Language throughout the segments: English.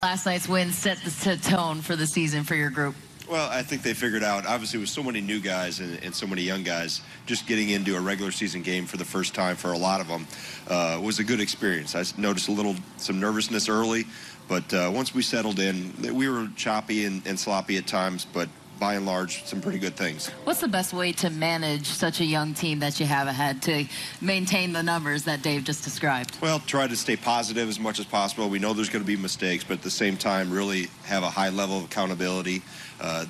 Last night's win set the tone for the season for your group. Well, I think they figured out, obviously with so many new guys and so many young guys, just getting into a regular season game for the first time for a lot of them was a good experience. I noticed some nervousness early, but once we settled in, we were choppy and sloppy at times, but by and large, some pretty good things. What's the best way to manage such a young team that you have ahead to maintain the numbers that Dave just described? Well, try to stay positive as much as possible. We know there's going to be mistakes, but at the same time, really have a high level of accountability.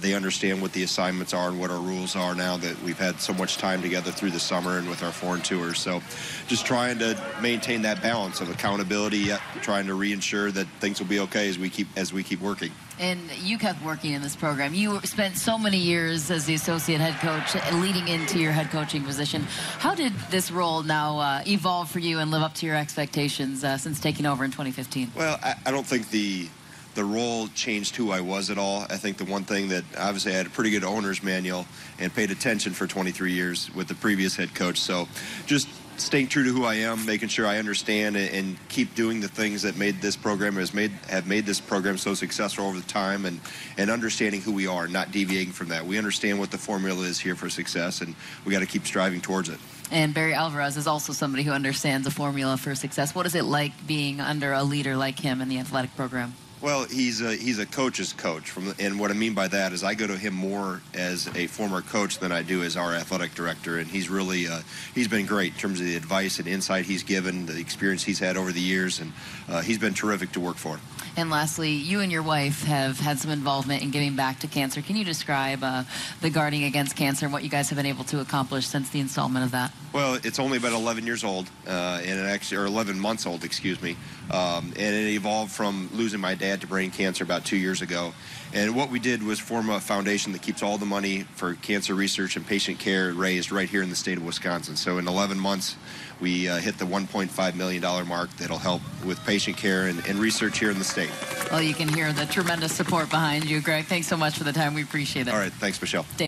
They understand what the assignments are and what our rules are now that we've had so much time together through the summer and with our foreign tours. So just trying to maintain that balance of accountability, yet trying to reinsure that things will be okay as we keep working. And you kept working in this program. You spent so many years as the associate head coach leading into your head coaching position. How did this role now evolve for you and live up to your expectations since taking over in 2015? Well, I don't think the role changed who I was at all. I think the one thing that obviously I had a pretty good owner's manual and paid attention for 23 years with the previous head coach. So just staying true to who I am, making sure I understand and keep doing the things that made this program have made this program so successful over the time, and understanding who we are, not deviating from that. We understand what the formula is here for success, and we got to keep striving towards it. And Barry Alvarez is also somebody who understands the formula for success. What is it like being under a leader like him in the athletic program? Well, he's a coach's coach, and what I mean by that is I go to him more as a former coach than I do as our athletic director, and he's really he's been great in terms of the advice and insight he's given, the experience he's had over the years, and he's been terrific to work for. And lastly, you and your wife have had some involvement in giving back to cancer. Can you describe the Guarding Against Cancer and what you guys have been able to accomplish since the installment of that? Well, it's only about 11 years old, or 11 months old, excuse me, and it evolved from losing my dad to brain cancer about 2 years ago. And what we did was form a foundation that keeps all the money for cancer research and patient care raised right here in the state of Wisconsin. So in 11 months, we hit the $1.5 million mark that'll help with patient care and research here in the state. Well, you can hear the tremendous support behind you, Greg. Thanks so much for the time. We appreciate it. All right. Thanks, Michelle. Dave.